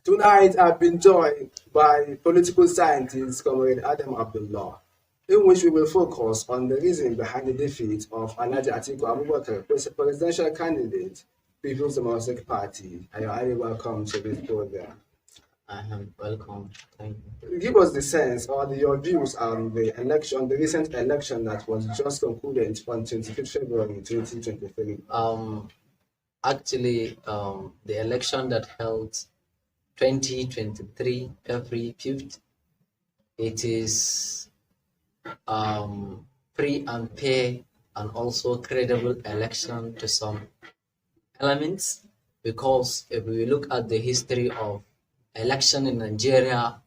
Tonight, I've been joined by political scientist Comrade Adam Abdullah, in which we will focus on the reason behind the defeat of Alhaji Atiku Abubakar, presidential candidate, People's Democratic Party. And you're highly welcome to this program. I am welcome. Thank you. Give us the sense or your views on the election, the recent election that was just concluded on 25th February 2023. The election that held 2023 February 5th, it is free and fair and also credible election to some elements, because if we look at the history of election in Nigeria,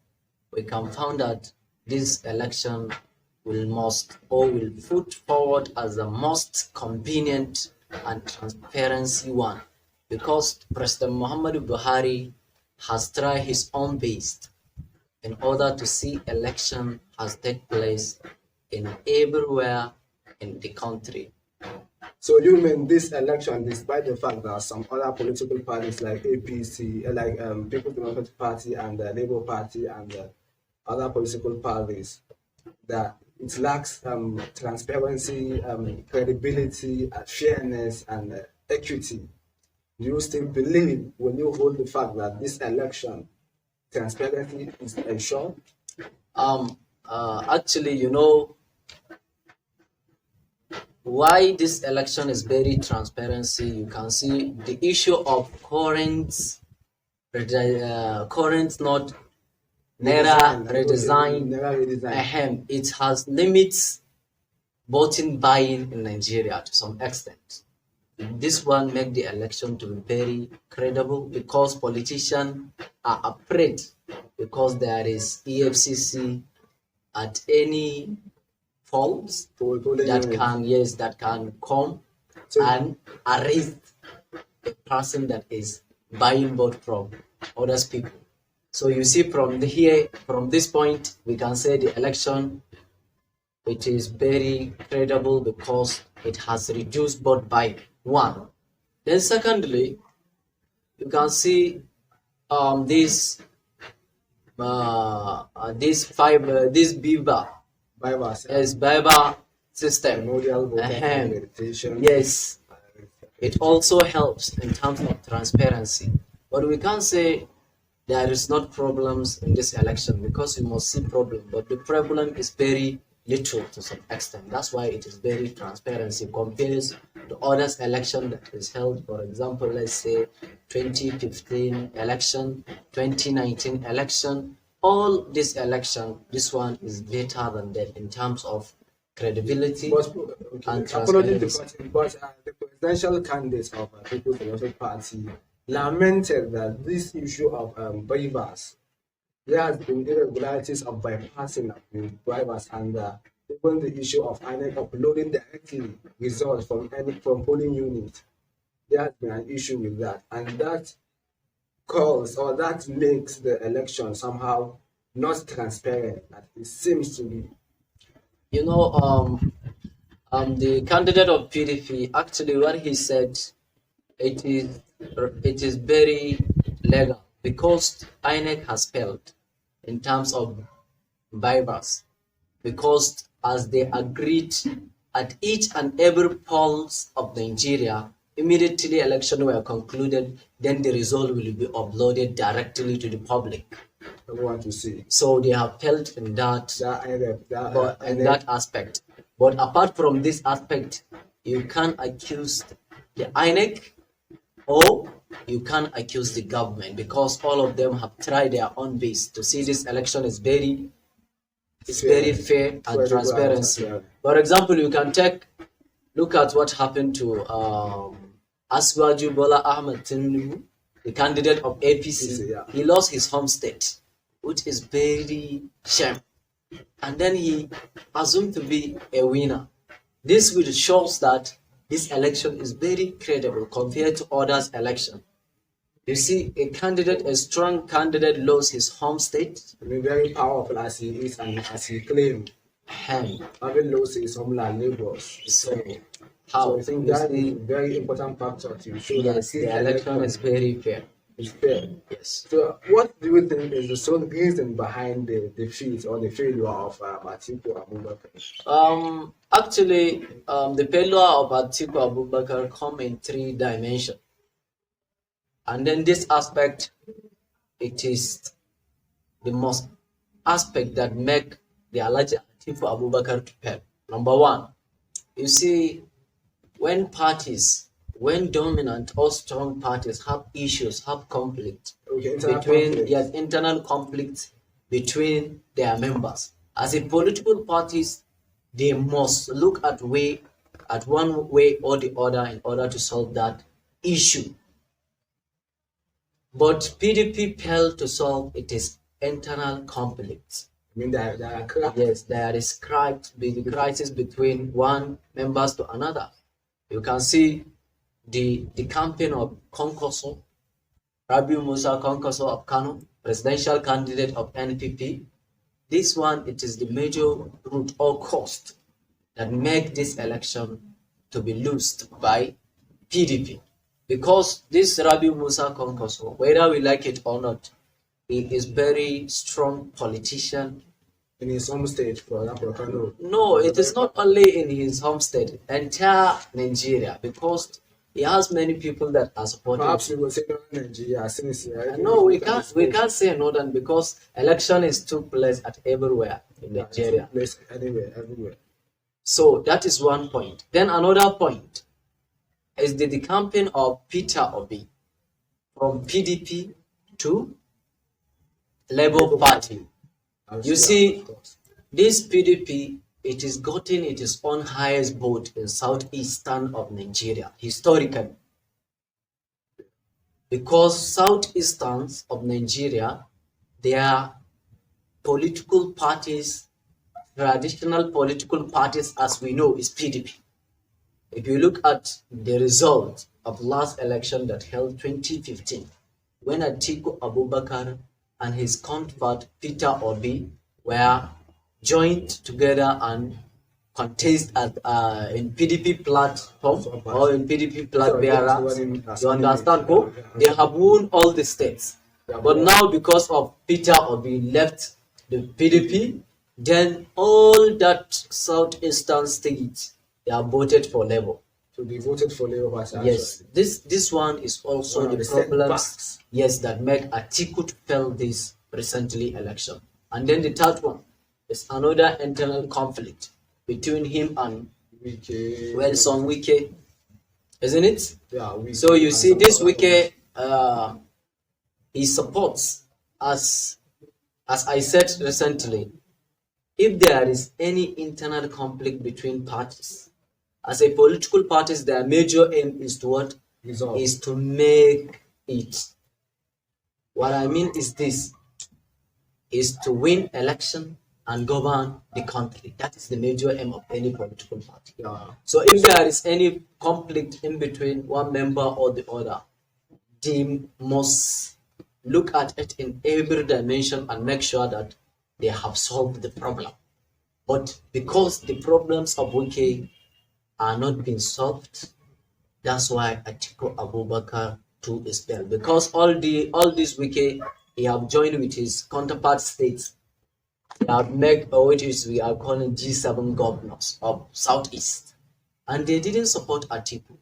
we can find that this election will put forward as the most convenient and transparency one, because President Muhammadu Buhari has tried his own best in order to see election has take place in everywhere in the country. So you mean this election, despite the fact that some other political parties like APC, like People's Democratic Party and the Labour Party and other political parties, that it lacks transparency, credibility, fairness, and equity. Do you still believe when you hold the fact that this election transparency is ensured? Why this election is very transparency, you can see the issue of current not Naira redesign. It has limits voting buying in Nigeria to some extent. This one make the election to be very credible, because politicians are afraid, because there is EFCC at any faults that can come and arrest a person that is buying vote from other people. So you see from this point, we can say the election, it is very credible because it has reduced vote by one. Then secondly, you can see this BIBA system. Yes, it also helps in terms of transparency. But we can't say there is not problems in this election, because we must see problem. But the problem is very little to some extent. That's why it is very transparency compared to others election that is held. For example, let's say 2015 election, 2019 election. All this election, this one is better than that in terms of credibility and transparency. But the presidential candidates of People's Democratic Party lamented that this issue of bribers, there has been irregularities of bypassing of bribers, and even the issue of INEC uploading directly results from polling units. There has been an issue with that, and that that makes the election somehow not transparent. It seems to be. The candidate of PDP, actually what he said, it is very legal, because INEC has failed in terms of bypass, because as they agreed at each and every polls of Nigeria, immediately election were concluded, then the result will be uploaded directly to the public. Want to see. So they have failed in that aspect. But apart from this aspect, you can accuse the INEC or you can accuse the government, because all of them have tried their own best to see this election is very fair and transparency. For example, you can look at what happened to Aswaju Bola Ahmed Tinubu, the candidate of APC. He lost his home state, which is very shame. And then he assumed to be a winner. This will shows that this election is very credible compared to others' election. You see, a strong candidate lost his home state. Very powerful as he is and as he claimed. Having lost his homeland neighbors. So I think that is a very important factor to show that the election is very fair. It's fair. Yes. So, what do you think is the sole reason behind the defeat or the failure of Atiku Abubakar? Actually, the failure of Atiku Abubakar come in three dimensions. And then this aspect, it is the most aspect that make the Alhaji Atiku Abubakar to fail. Number one, you see, when dominant or strong parties have issues, have conflict internal conflict between their members. As a political parties, they must look at one way or the other in order to solve that issue. But PDP failed to solve its internal conflicts. I mean, there are cracks. Yes, there is the crisis between one members to another. You can see the campaign of Konkoso, Rabiu Musa Konkoso of Kano, presidential candidate of NPP. This one, it is the major root or cost that make this election to be lost by PDP. Because this Rabiu Musa Konkoso, whether we like it or not, he is very strong politician. In his home state, for example, Kano. No, it is not only in his home state, entire Nigeria, because he has many people that are supporting. Perhaps we will say Northern Nigeria, since no, we can't say Northern because election is took place at everywhere in Nigeria. Place everywhere. So that is one point. Then another point is the campaign of Peter Obi from PDP to Labour Party. You see, this PDP, it is gotten its own highest vote in southeastern of Nigeria, historically. Because southeasterns of Nigeria, their political parties, traditional political parties as we know is PDP. If you look at the result of last election that held 2015, when Atiku Abubakar and his counterpart Peter Obi were joined together and contest at in PDP platform or in PDP plat bearers. You understand? Go? They have won all the states. But now because of Peter Obi left the PDP, then all that southeastern states they are voted for Labour. So they voted for Labour. Yes, this one is also the problems. Yes, that make Atiku to fail this recently election. And then the third one is another internal conflict between him and Wilson Wike, isn't it? Yeah. So you see, this Wike, he supports, as I said recently, if there is any internal conflict between parties, as a political parties, their major aim is to what? Is to make it. What I mean is this, is to win election and govern the country. That is the major aim of any political party. Yeah. So if there is any conflict in between one member or the other, they must look at it in every dimension and make sure that they have solved the problem. But because the problems of Wike are not being solved, that's why Atiku Abubakar too is there. Because all this Wike, he have joined with his counterpart states. They have made which is we are calling G7 governors of Southeast, and they didn't support Atiku.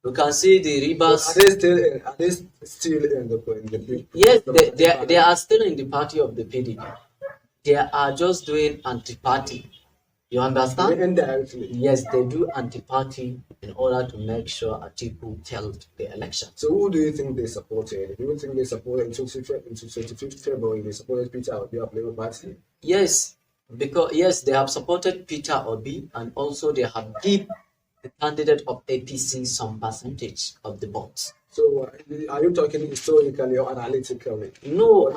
You can see the Rivers. Are they still in the Yes, they are still in the party of the PDP. They are just doing anti-party. You understand? Indirectly. Yes, they do anti-party in order to make sure Atiku held the election. So who do you think they supported? Do you think they supported in 25th February, they supported Peter Obi of Labour Party? Yes, because they have supported Peter Obi and also they have given the candidate of APC some percentage of the votes. So are you talking historically or analytically? No,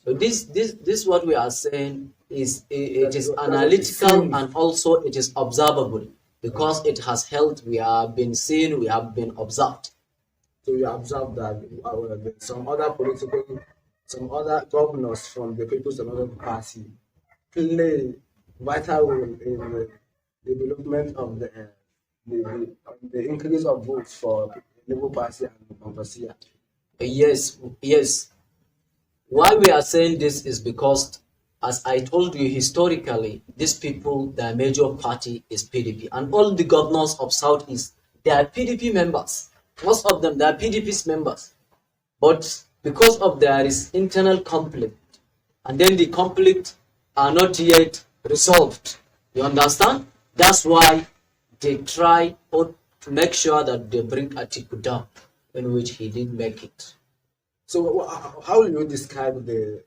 this what we are saying is it is analytical and also it is observable because it has held. We have been seen, we have been observed. So you observe that some other governors from the People's Democratic Party play vital role in the development of the increase of votes for Labour Party and Conversia. Yes, yes. Why we are saying this is because, as I told you, historically, these people, their major party is PDP, and all the governors of Southeast, they are PDP members. Most of them, they are PDP's members. But because of there is internal conflict, and then the conflict are not yet resolved, you understand? That's why they try to make sure that they bring Atiku down, in which he didn't make it. So how will you describe the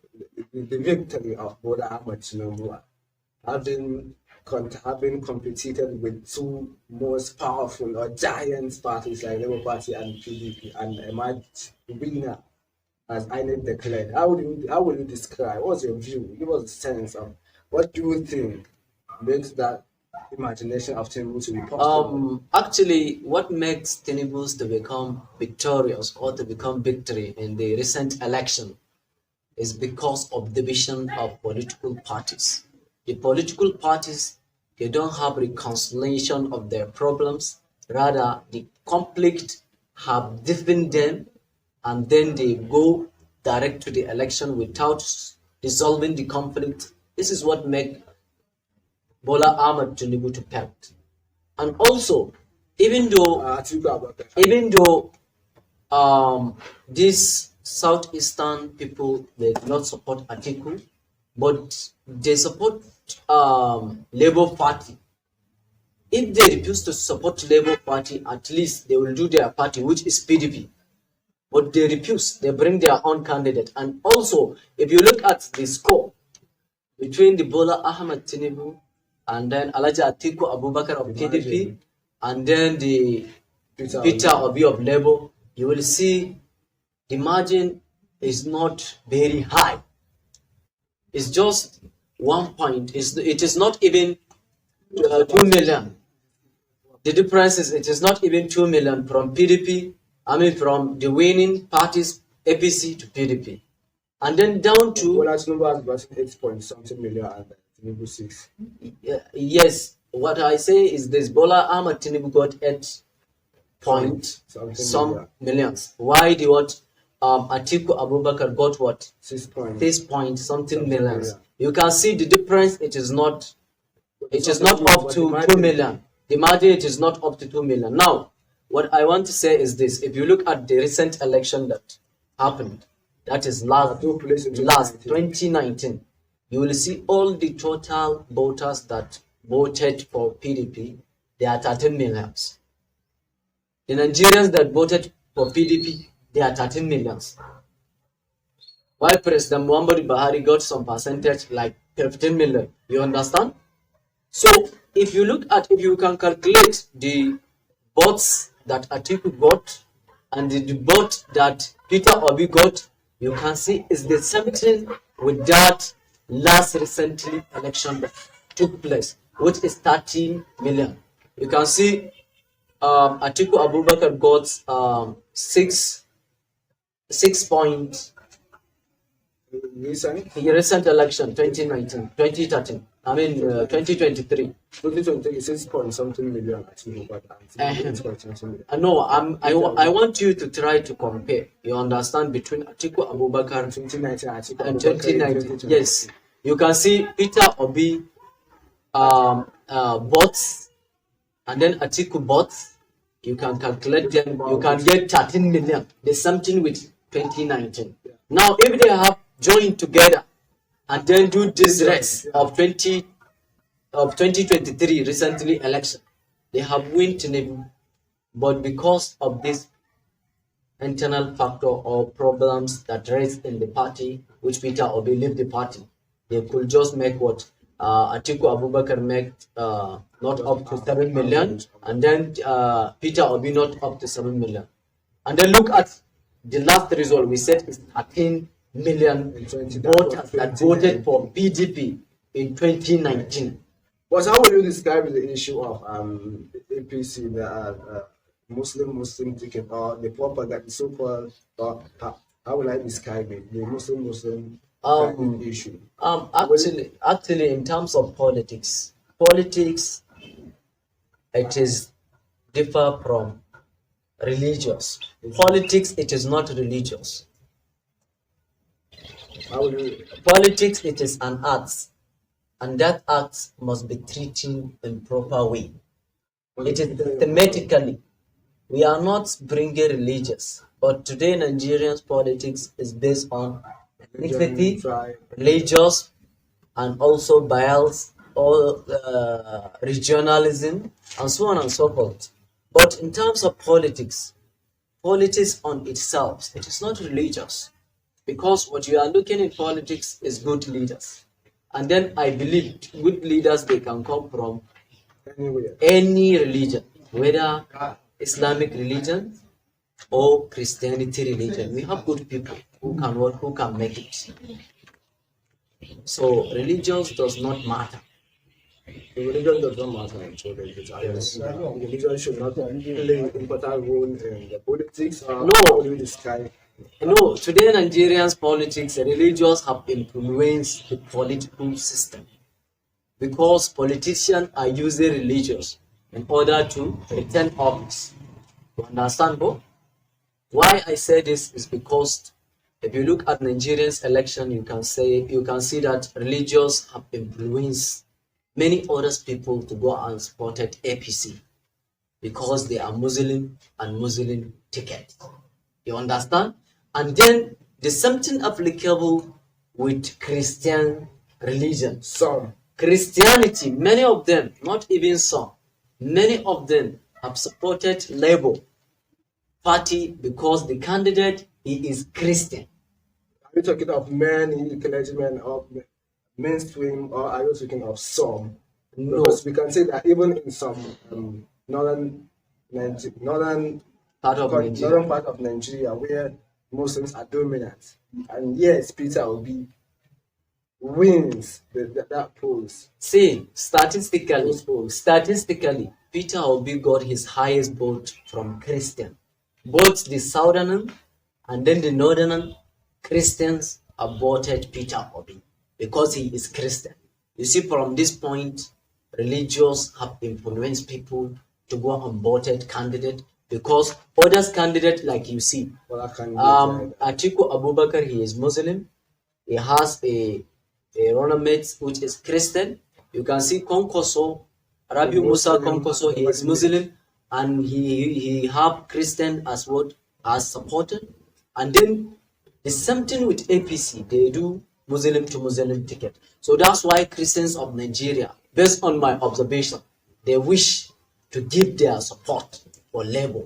victory of Bola Ahmed Tinubu, having competed with two most powerful or giant parties like Labour Party and PDP and emerged winner as INEC declared? How will you describe? What's your view? Give us a sense of what do you think makes that imagination of Tinubu to be possible? Actually, what makes Tinubu to become victorious or to become victory in the recent election is because of division of political parties. The political parties, they don't have reconciliation of their problems. Rather, the conflict have deafened them, and then they go direct to the election without resolving the conflict. This is what makes Bola Ahmed Tinubu to pelt. And also, even though even though these southeastern people, they do not support Atiku, but they support Labour Party. If they refuse to support Labour Party, at least they will do their party, which is PDP. But they refuse. They bring their own candidate. And also, if you look at the score between the Bola Ahmed Tinubu and then Alhaji Atiku Abubakar of PDP, and then the Peter Obi of Labour, you will see the margin is not very high. It's just 1 point. It is not even 2 million. The difference is it is not even 2 million from PDP, from the winning parties, APC to PDP. And then down to... Bola Tinubu has 8 point something million and Tinubu 6. Yes, what I say is this: Bola Ahmed Tinubu got 8 point some millions. Why the what Atiku Abubakar got what? 6 point. 6 point something millions. You can see the difference. It is not up to 2 million. The margin, it is not up to 2 million. Now, what I want to say is this: if you look at the recent election that happened, that is last 2019, you will see all the total voters that voted for PDP, they are 13 millions. The Nigerians that voted for PDP, they are 13 millions. While President Muhammadu Buhari got some percentage like 15 million. You understand? So if you can calculate the votes that Atiku got and the vote that Peter Obi got, you can see it's the same thing with that last recently election that took place, which is 13 million. You can see Atiku Abubakar got 6 point recent election 2019, 2013. 2023. 2023 6 point something million. No, I want you to try to compare. You understand, between Atiku Abubakar 2019 and 2019. Yes, you can see Peter Obi bots, and then Atiku bots. You can calculate them. You can get 13 million. There's something with 2019. Now, if they have joined together and then do this race of 2023 recently election, they have won Tinubu, but because of this internal factor or problems that raised in the party, which Peter Obi left the party, they could just make what Atiku Abubakar make not up to 7 million, and then Peter Obi not up to 7 million. And then look at the last result. We said is 13 million voters that voted for PDP in 2019. But how will you describe the issue of APC, the Muslim ticket, or the propaganda, the so-called, how will I describe it? The Muslim issue. Actually, in terms of politics, it is differ from religious. Politics, it is not religious. Politics, it is an art, and that art must be treated in proper way. It is thematically. We are not bringing religious, but today Nigerians politics is based on ethnicity, religious, and also bias or regionalism, and so on and so forth. But in terms of politics, politics on itself, it is not religious, because what you are looking in politics is good leaders. And then I believe good leaders, they can come from any religion, whether Islamic religion or Christianity religion. We have good people who can work, who can make it. So religion does not matter. The religion does not matter in politics. Yes. Religion should not play an important role in the politics. No, today Nigerians politics, religions have influenced the political system, because politicians are using religions in order to retain office. You understand, bro? Why I say this is because if you look at Nigerians election, you can see that religions have influenced many other people to go and support APC because they are Muslim and Muslim ticket. You understand? And then there's something applicable with Christian religion. Some Christianity, many of them, not even some, many of them have supported Labour Party because the candidate, he is Christian. Are you talking of many clergymen of mainstream, or are you talking of some? No. Because we can say that even in some northern part of Nigeria where Muslims are dominant, and yes, Peter Obi wins that polls. See, statistically, Peter Obi got his highest vote from Christian. Both the southern and then the northern Christians have voted Peter Obi because he is Christian. You see, from this point, religions have influenced people to go and vote candidate, because others candidate, like you see, Atiku Abubakar, he is Muslim. He has a runner mate which is Christian. You can see Konkoso, Rabi Musa Konkoso, he is Muslim, and he have Christian as what as supported. And then the same thing with APC, they do Muslim to Muslim ticket. So that's why Christians of Nigeria, based on my observation, they wish to give their support for Labour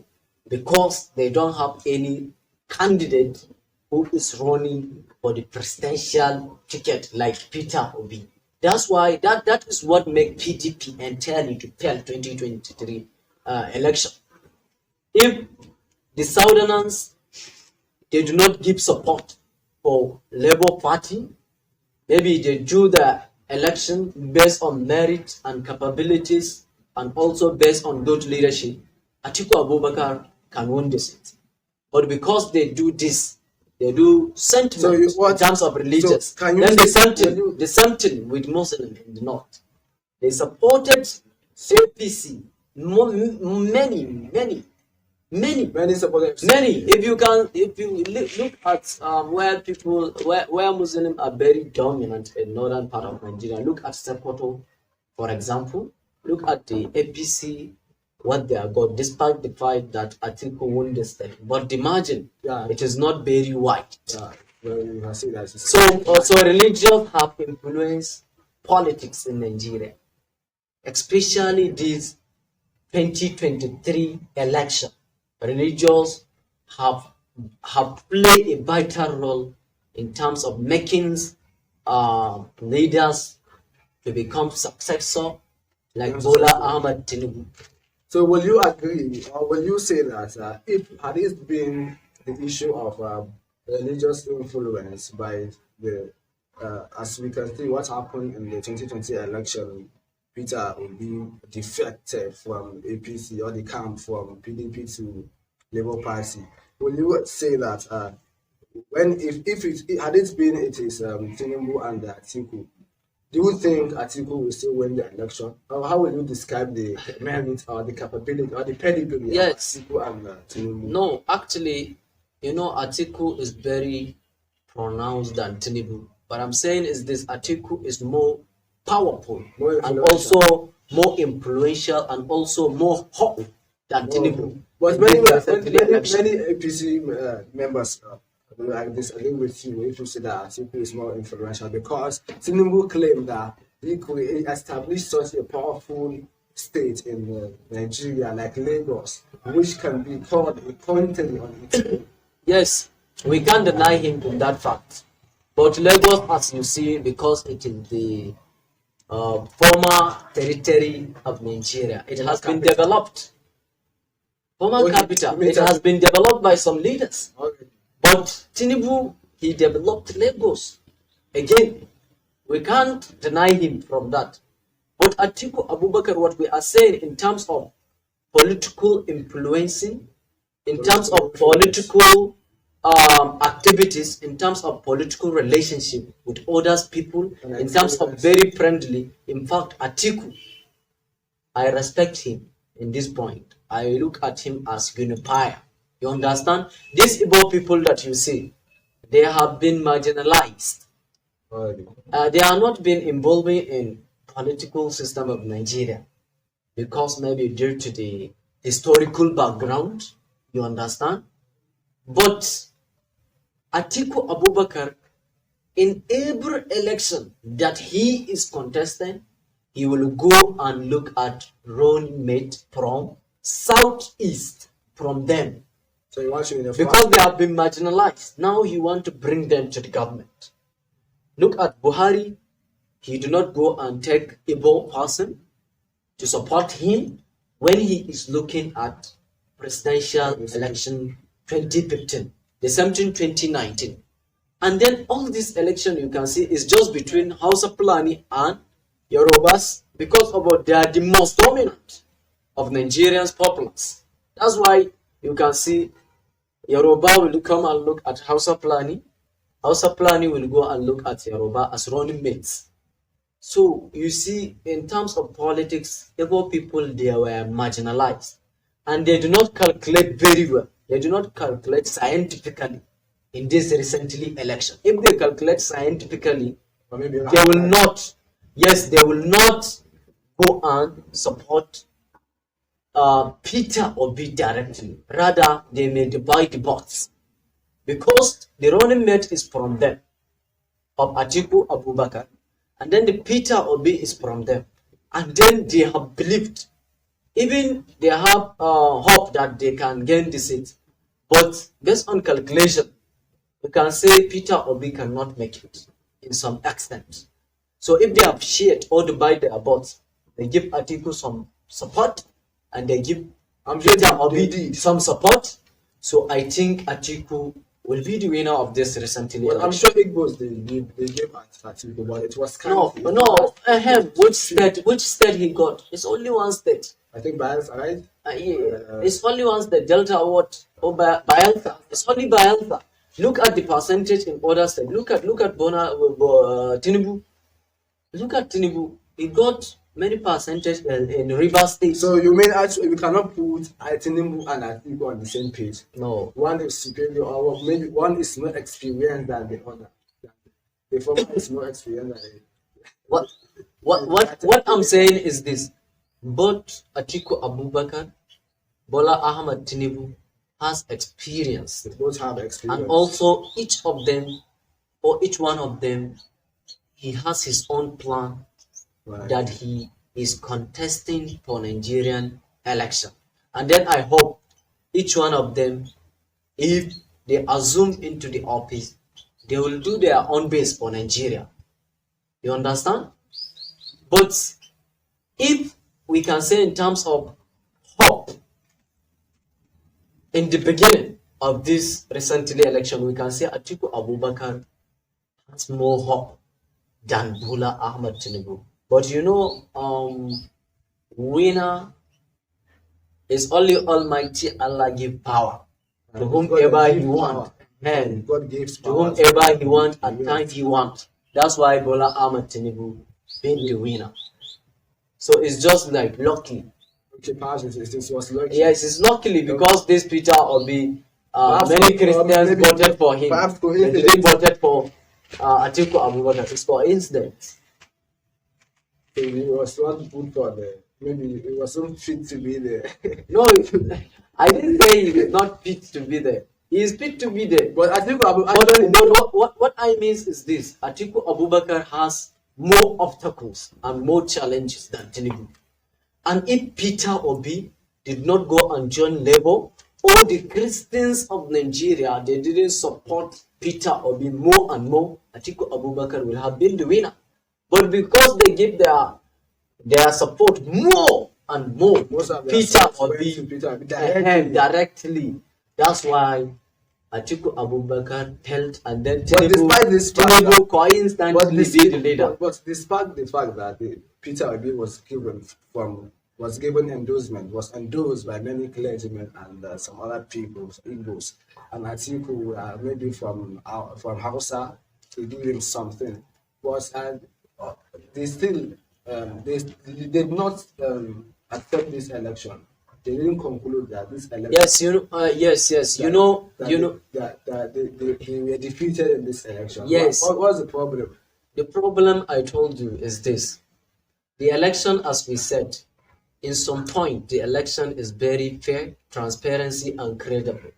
because they don't have any candidate who is running for the presidential ticket like Peter Obi. That's why that is what makes PDP entirely to fail 2023 election. If the Southerners, they do not give support for Labour Party, maybe they do the election based on merit and capabilities and also based on good leadership, Atiku Abubakar can win the seat. But because they do this, they do sentiment in terms of religious. So then the something with Muslim in the north. They supported APC. Many supporters. If you look at where Muslims are very dominant in northern part of Nigeria, look at Sokoto, for example. Look at the APC, what they have got, despite the fact that Atiku won the state. But the margin, it is not very wide. So religions have influenced politics in Nigeria, especially this 2023 election. Religions have played a vital role in terms of making leaders to become successful, like Bola Ahmed Tinubu. So will you agree, or will you say that if had it been the issue of religious influence by the, as we can see what happened in the 2020 election, Peter Obi defected from APC or the camp from PDP to Labour Party, will you say that if it had it been it is Tinubu and Atiku, Do you think Atiku will still win the election? Or how will you describe the merit or the capability or the pedigree Yes. of Atiku and Tinubu? No, actually, Atiku is very pronounced than Tinubu. What I'm saying is this: Atiku is more powerful and also more influential and also more hot than Tinubu. But many APC members I disagree with you if you say that Atiku is more influential, because Tinubu claimed that he could establish such a powerful state in Nigeria like Lagos, which can be called a country on its own. Yes, we can't deny him in that fact. But Lagos, as you see, because it is the former territory of Nigeria, it has been developed. Former capital, it has been developed by some leaders. Okay. But Tinubu, he developed Lagos. Again, we can't deny him from that. But Atiku Abubakar, what we are saying in terms of political influencing, in terms of political activities, in terms of political relationship with others people, in terms of very friendly. In fact, Atiku, I respect him in this point. I look at him as unifier. You understand? These Igbo people that you see, they have been marginalized. They are not been involving in political system of Nigeria because maybe due to the historical background. You understand? But Atiku Abubakar, in every election that he is contesting, he will go and look at running mate from southeast from them. So he wants you because they have been marginalized. Now he wants to bring them to the government. Look at Buhari. He do not go and take Igbo person to support him when he is looking at presidential election 2015, the same thing 2019. And then all this election you can see is just between Hausa Fulani and Yorubas because they are the most dominant of Nigerians populace. That's why you can see Yoruba will come and look at Hausa Fulani. Hausa Fulani will go and look at Yoruba as running mates. So you see, in terms of politics, Igbo people, they were marginalized. And they do not calculate very well. They do not calculate scientifically in this recently election. If they calculate scientifically, they will not, yes, they will not go and support Peter Obi directly. Rather, they may divide the votes. Because the running mate is from them, of Atiku Abubakar, and then the Peter Obi is from them. And then they have believed, even they have hope that they can gain the seat. But based on calculation, you can say Peter Obi cannot make it in some extent. So if they have shared or divide their votes, they give Atiku some support and they give Peter Obi some support. So I think Atiku will be the winner of this recently. Well, I'm sure Igbos they gave Atiku, but it was kind of which state he got? It's only one state. I think Bayelsa, right? Yeah. It's only one state. Delta what? Or Bayelsa. It's only Bayelsa. Look at the percentage in other states. Look at Tinubu. Look at Tinubu. He got many percentage in Rivers State. So you mean actually we cannot put Tinubu and Atiku on the same page? No. One is superior, or maybe one is more experienced than the other. The former is more experienced than the What I'm saying is this: both Atiku Abubakar, Bola Ahmed Tinubu has experience. They both have experience, and also each of them, or each one of them, he has his own plan. Right. That he is contesting for Nigerian election. And then I hope each one of them, if they assume into the office, they will do their own best for Nigeria. You understand? But if we can say in terms of hope, in the beginning of this recently election, we can say Atiku Abubakar has more hope than Bola Ahmed Tinubu. But winner is only Almighty Allah give power to whomever he want. And God gives to whomever he want at time he want. That's why Bola Ahmed Tinubu being the winner. So it's just like lucky. Okay, perhaps it was lucky. Yes, it's luckily because this Peter Obi, many Christians maybe voted for him. perhaps They didn't voted for Atiku Abubakar. It's coincidence. He was not good for the. Maybe he wasn't fit to be there. No, I didn't say he is not fit to be there. He is fit to be there. But Atiku What I mean is this: Atiku Abubakar has more obstacles and more challenges than Tinubu. And if Peter Obi did not go and join Labour, all the Christians of Nigeria, they didn't support Peter Obi more and more, Atiku Abubakar will have been the winner. But because they give their support more and more, Peter Obi directly, that's why Atiku Abubakar felt, and then Tinubu coincidentally be the leader. But despite the fact that Peter Obi was given endorsement, was endorsed by many clergymen and some other people, Igbos, and Atiku maybe from Hausa to give him something, but they still they did not accept this election. They didn't conclude that this election. Yes, yes. They were defeated in this election. Yes. What was the problem? The problem I told you is this: the election, as we said, in some point, the election is very fair, transparency, and credible.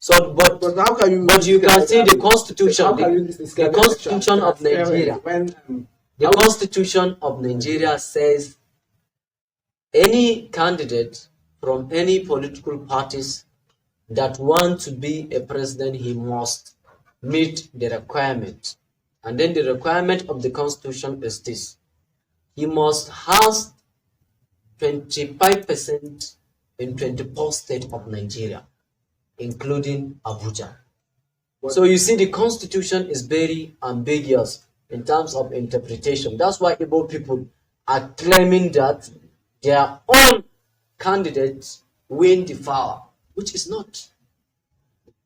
So, but how can you? But you can see the constitution, the constitution of Nigeria. The constitution of Nigeria says any candidate from any political parties that want to be a president, he must meet the requirement. And then the requirement of the constitution is this: he must have 25% in 24 states of Nigeria, including Abuja. So you see, the constitution is very ambiguous in terms of interpretation. That's why Igbo people are claiming that their own candidates win the power, which is not.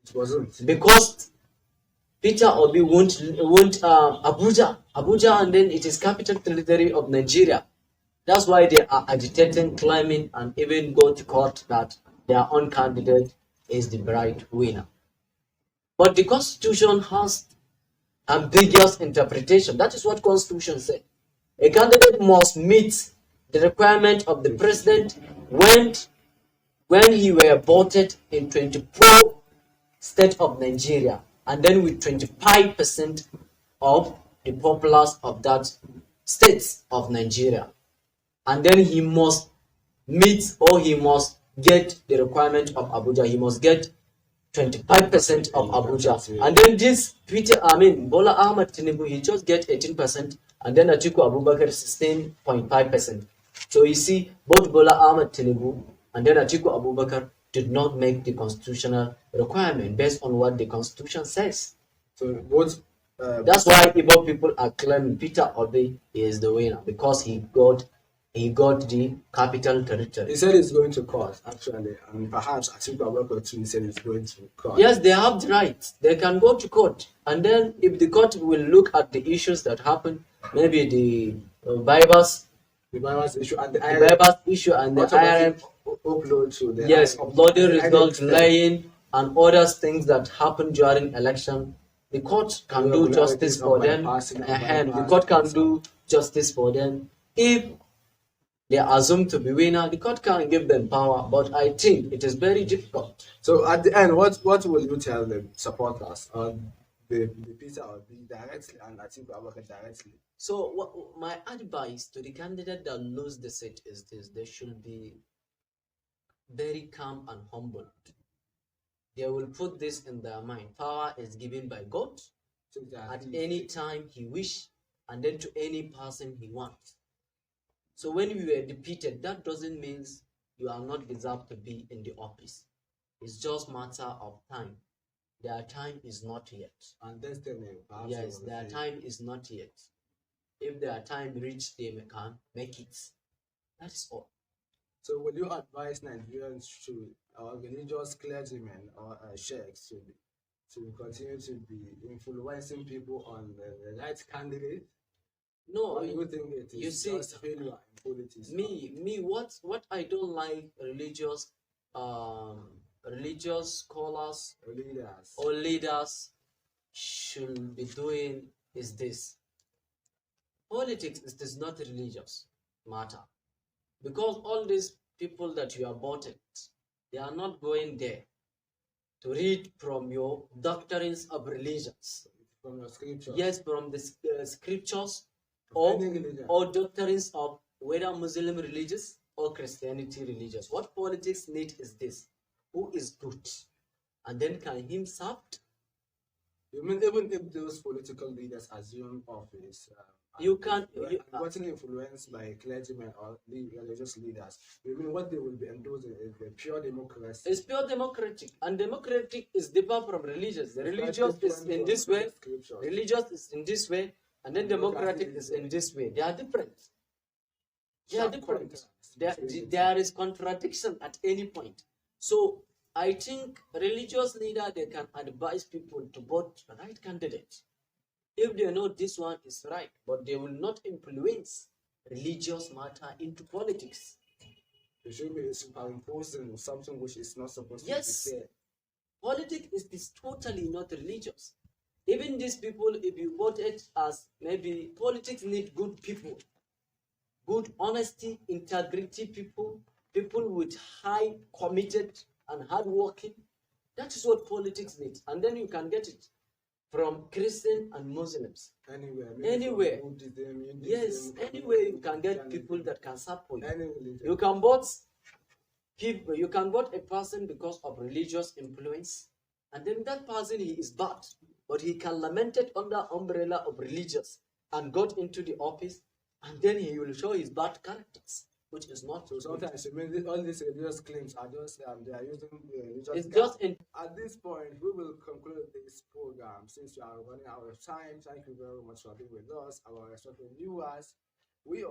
It wasn't. Because Peter Obi won't Abuja, and then it is capital territory of Nigeria. That's why they are agitating, claiming, and even go to court that their own candidate is the bright winner. But the constitution has ambiguous interpretation. That is what constitution said. A candidate must meet the requirement of the president when he were voted in 24 states of Nigeria, and then with 25% of the populace of that states of Nigeria. And then he must meet, or he must get the requirement of Abuja. He must get 25% of Abuja. And then this Bola Ahmed Tinubu, he just get 18%, and then Atiku Abubakar 16.5%. So you see, both Bola Ahmed Tinubu and then Atiku Abubakar did not make the constitutional requirement based on what the constitution says. So both. That's why Igbo people are claiming Peter Obi is the winner, because he got the capital territory. He said he's going to court, actually, and perhaps Atiku Abubakar too said he's going to court. Yes, they have the right. They can go to court, and then if the court will look at the issues that happen, maybe the Bibles issue and the Bibles issue and the IRM upload to the uploading results, laying, and other things that happen during election. The court can do justice for them. The court can do justice for them. If they are assumed to be winner, the court can give them power. But I think it is very difficult. So at the end, what will you tell the supporters on the Peter Obi directly and Atiku Abubakar directly? So my advice to the candidate that lose the seat is this: they should be very calm and humble. They will put this in their mind. Power is given by God at any time he wish, and then to any person he wants. So when you were defeated, that doesn't mean you are not deserved to be in the office. It's just matter of time. Their time is not yet. And destiny. Yes, their time is not yet. If their time reach, they can make it. That is all. So will you advise Nigerians or religious clergymen or sheikhs to continue to be influencing people on the right candidate? No, Why do you think it you is see, just failure in politics? what I don't like religious scholars Leaders. or leaders should be doing is this. Politics is not religious matter, because all these people that you are voted, they are not going there to read from your doctrines of religions. From your scriptures. Yes, from the scriptures Any religion. or doctrines of whether Muslim religious or Christianity religious. What politics need is this: who is good, and then can him served. You mean even if those political leaders assume office, You can't. gotten influenced by clergymen or religious leaders, you mean what they will be endorsing is the pure democracy? It's pure democratic, and democratic is different from religious. The religious is in this way, religious is in this way, and then democratic is in this way. They are different. They are different. There is contradiction at any point. So I think religious leader, they can advise people to vote the right candidate if they know this one is right, but they will not influence religious matter into politics. They should be superimposing something which is not supposed Yes, to be there. Politics is totally not religious. Even these people, if you vote it as maybe politics need good people, good honesty, integrity people, people with high committed and hardworking. That is what politics needs, and then you can get it from Christian and Muslims. Anywhere. Anywhere. Buddhism, Yes, anywhere you can get people that can support you. You can vote people. You can vote a person because of religious influence, and then that person, he is bad, but he can lament it under umbrella of religious and got into the office, and then he will show his bad characters, which is not so. Sometimes you mean all these religious claims are just they are using religious. It's just at this point we will conclude this program since we are running out of time. Thank you very much for being with us, our respected viewers. We